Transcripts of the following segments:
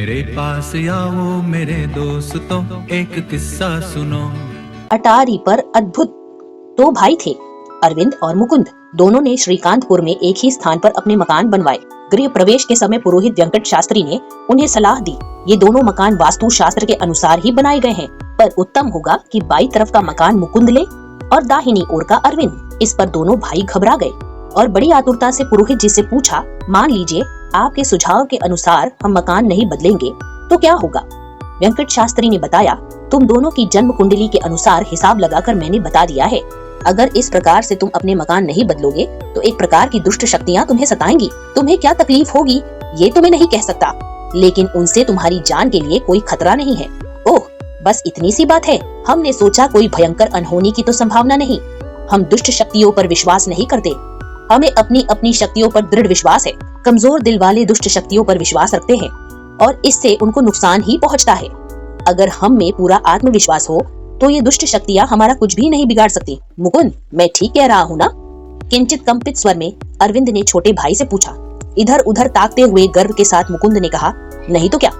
मेरे पास आओ मेरे दोस्तों, एक किस्सा सुनो। अटारी पर अद्भुत। दो भाई थे, अरविंद और मुकुंद। दोनों ने श्रीकांतपुर में एक ही स्थान पर अपने मकान बनवाए। गृह प्रवेश के समय पुरोहित वेंकट शास्त्री ने उन्हें सलाह दी, ये दोनों मकान वास्तु शास्त्र के अनुसार ही बनाए गए हैं, पर उत्तम होगा कि बाई तरफ का मकान मुकुंद ले और दाहिनी ओर का अरविंद। इस पर दोनों भाई घबरा गए और बड़ी आतुरता से पुरोहित जी से पूछा, मान लीजिए आपके सुझाव के अनुसार हम मकान नहीं बदलेंगे तो क्या होगा? वेंकट शास्त्री ने बताया, तुम दोनों की जन्म कुंडली के अनुसार हिसाब लगाकर मैंने बता दिया है। अगर इस प्रकार से तुम अपने मकान नहीं बदलोगे तो एक प्रकार की दुष्ट शक्तियाँ तुम्हें सताएंगी। तुम्हें क्या तकलीफ होगी ये तो मैं नहीं कह सकता, लेकिन उनसे तुम्हारी जान के लिए कोई खतरा नहीं है। ओह, बस इतनी सी बात है। हमने सोचा कोई भयंकर अनहोनी की तो संभावना नहीं। हम दुष्ट शक्तियों पर विश्वास नहीं करते, हमें अपनी अपनी शक्तियों पर दृढ़ विश्वास है। कमजोर दिल वाले दुष्ट शक्तियों पर विश्वास रखते हैं और इससे उनको नुकसान ही पहुंचता है। अगर हम में पूरा आत्मविश्वास हो तो ये दुष्ट शक्तियाँ हमारा कुछ भी नहीं बिगाड़ सकती। मुकुंद, मैं ठीक कह रहा हूँ ना? किंचित कंपित स्वर में अरविंद ने छोटे भाई से पूछा। इधर उधर ताकते हुए गर्व के साथ मुकुंद ने कहा, नहीं तो क्या।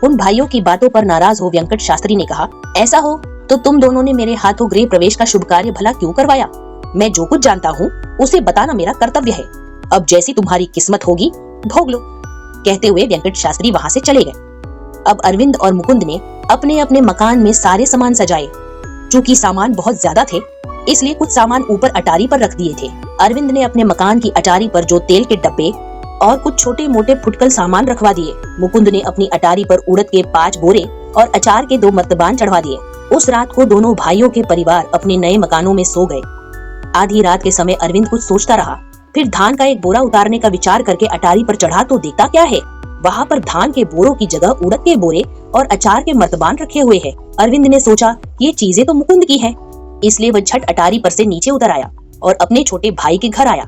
उन भाइयों की बातों पर नाराज हो वेंकट शास्त्री ने कहा, ऐसा हो तो तुम दोनों ने मेरे हाथों गृह प्रवेश का शुभ कार्य भला क्यों करवाया? मैं जो कुछ जानता हूँ उसे बताना मेरा कर्तव्य है। अब जैसी तुम्हारी किस्मत होगी भोग लो। कहते हुए वेंकट शास्त्री वहाँ से चले गए। अब अरविंद और मुकुंद ने अपने अपने मकान में सारे सामान सजाए। चूंकि सामान बहुत ज्यादा थे इसलिए कुछ सामान ऊपर अटारी पर रख दिए थे। अरविंद ने अपने मकान की अटारी पर जो तेल के डब्बे और कुछ छोटे मोटे फुटकल सामान रखवा दिए। मुकुंद ने अपनी अटारी पर उड़द के 5 बोरे और अचार के 2 मर्तबान चढ़वा दिए। उस रात को दोनों भाइयों के परिवार अपने नए मकानों में सो गए। आधी रात के समय अरविंद कुछ सोचता रहा, फिर धान का एक बोरा उतारने का विचार करके अटारी पर चढ़ा तो देखता क्या है, वहाँ पर धान के बोरों की जगह उड़द के बोरे और अचार के मर्तबान रखे हुए हैं। अरविंद ने सोचा, ये चीजें तो मुकुंद की हैं, इसलिए वह झट अटारी पर से नीचे उतर आया और अपने छोटे भाई के घर आया।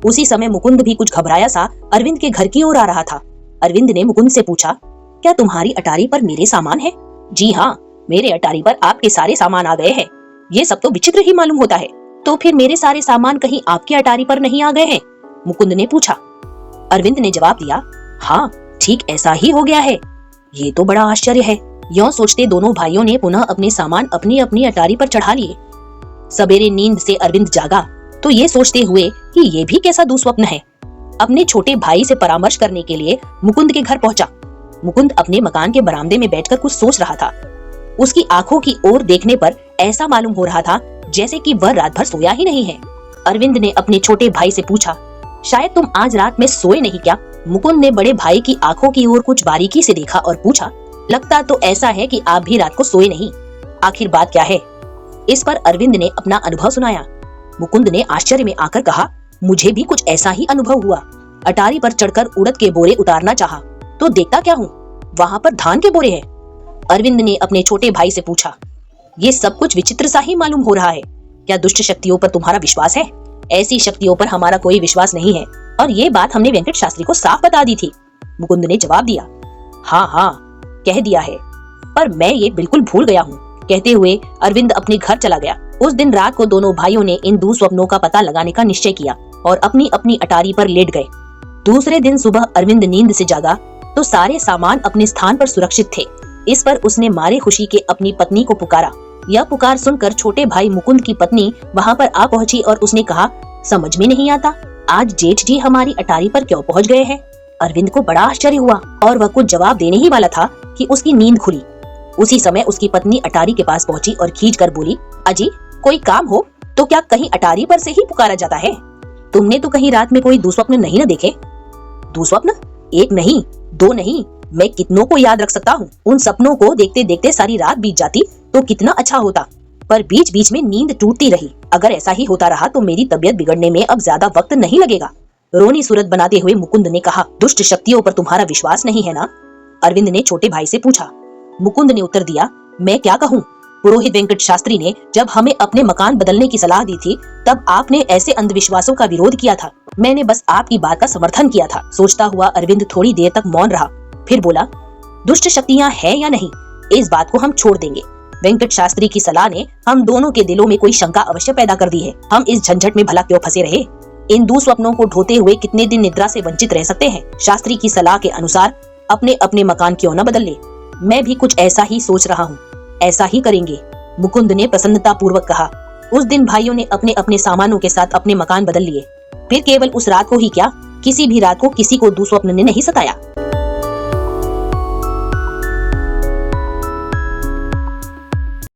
उसी समय मुकुंद भी कुछ घबराया सा अरविंद के घर की ओर आ रहा था। अरविंद ने मुकुंद से पूछा, क्या तुम्हारी अटारी पर मेरे सामान है? जी हाँ, मेरे अटारी पर आपके सारे सामान आ गए हैं। ये सब तो विचित्र ही मालूम होता है। तो फिर मेरे सारे सामान कहीं आपकी अटारी पर नहीं आ गए हैं? मुकुंद ने पूछा। अरविंद ने जवाब दिया, हाँ ठीक ऐसा ही हो गया है। ये तो बड़ा आश्चर्य है। यूं सोचते दोनों भाइयों ने पुनः अपने सामान अपनी अपनी अटारी पर चढ़ा लिए। सवेरे नींद से अरविंद जागा तो ये सोचते हुए कि ये भी कैसा दुस्वप्न है। अपने छोटे भाई से परामर्श करने के लिए मुकुंद के घर पहुंचा। मुकुंद अपने मकान के बरामदे में बैठकर कुछ सोच रहा था। उसकी आंखों की ओर देखने पर ऐसा मालूम हो रहा था जैसे कि वह रात भर सोया ही नहीं है। अरविंद ने अपने छोटे भाई से पूछा, शायद तुम आज रात में सोए नहीं क्या? मुकुंद ने बड़े भाई की आंखों की ओर कुछ बारीकी से देखा और पूछा, लगता तो ऐसा है कि आप भी रात को सोए नहीं। आखिर बात क्या है? इस पर अरविंद ने अपना अनुभव सुनाया। मुकुंद ने आश्चर्य में आकर कहा, मुझे भी कुछ ऐसा ही अनुभव हुआ। अटारी पर चढ़कर उड़द के बोरे उतारना चाहा तो देखता क्या हूँ, वहाँ पर धान के बोरे हैं। अरविंद ने अपने छोटे भाई से पूछा, ये सब कुछ विचित्र सा ही मालूम हो रहा है। क्या दुष्ट शक्तियों पर तुम्हारा विश्वास है? ऐसी शक्तियों पर हमारा कोई विश्वास नहीं है और ये बात हमने वेंकट शास्त्री को साफ बता दी थी। मुकुंद ने जवाब दिया, हाँ हाँ कह दिया है, पर मैं ये बिल्कुल भूल गया हूँ। कहते हुए अरविंद अपने घर चला गया। उस दिन रात को दोनों भाइयों ने इन दुस्वप्नों का पता लगाने का निश्चय किया और अपनी अपनी अटारी पर लेट गए। दूसरे दिन सुबह अरविंद नींद से जागा तो सारे सामान अपने स्थान पर सुरक्षित थे। इस पर उसने मारे खुशी के अपनी पत्नी को पुकारा। यह पुकार सुनकर छोटे भाई मुकुंद की पत्नी वहाँ पर आ पहुंची और उसने कहा, समझ में नहीं आता आज जेठ जी हमारी अटारी पर क्यों पहुँच गए हैं? अरविंद को बड़ा आश्चर्य हुआ और वह कुछ जवाब देने ही वाला था कि उसकी नींद खुली। उसी समय उसकी पत्नी अटारी के पास पहुंची और खींच कर बोली, अजी कोई काम हो तो क्या कहीं अटारी पर से ही पुकारा जाता है? तुमने तो कहीं रात में कोई दुस्वप्न नहीं न देखे? दुस्वप्न? 1 नहीं 2 नहीं, मैं कितनों को याद रख सकता हूँ। उन सपनों को देखते देखते सारी रात बीत जाती तो कितना अच्छा होता, पर बीच बीच में नींद टूटती रही। अगर ऐसा ही होता रहा तो मेरी तबीयत बिगड़ने में अब ज्यादा वक्त नहीं लगेगा। रोनी सूरत बनाते हुए मुकुंद ने कहा, दुष्ट शक्तियों पर तुम्हारा विश्वास नहीं है ना? अरविंद ने छोटे भाई से पूछा। मुकुंद ने उत्तर दिया, मैं क्या कहूँ, पुरोहित वेंकट शास्त्री ने जब हमें अपने मकान बदलने की सलाह दी थी तब आपने ऐसे अंधविश्वासों का विरोध किया था। मैंने बस आपकी बात का समर्थन किया था। सोचता हुआ अरविंद थोड़ी देर तक मौन रहा, फिर बोला, दुष्ट शक्तियाँ हैं या नहीं इस बात को हम छोड़ देंगे। वेंकट शास्त्री की सलाह ने हम दोनों के दिलों में कोई शंका अवश्य पैदा कर दी है। हम इस झंझट में भला क्यों फंसे रहे? इन दुस्वप्नों को ढोते हुए कितने दिन निद्रा से वंचित रह सकते हैं। शास्त्री की सलाह के अनुसार अपने अपने मकान क्यों न बदल ले। मैं भी कुछ ऐसा ही सोच रहा हूँ, ऐसा ही करेंगे, मुकुंद ने प्रसन्नता पूर्वक कहा। उस दिन भाइयों ने अपने अपने सामानों के साथ अपने मकान बदल लिए। फिर केवल उस रात को ही क्या, किसी भी रात को किसी को दुस्वप्न ने नहीं सताया।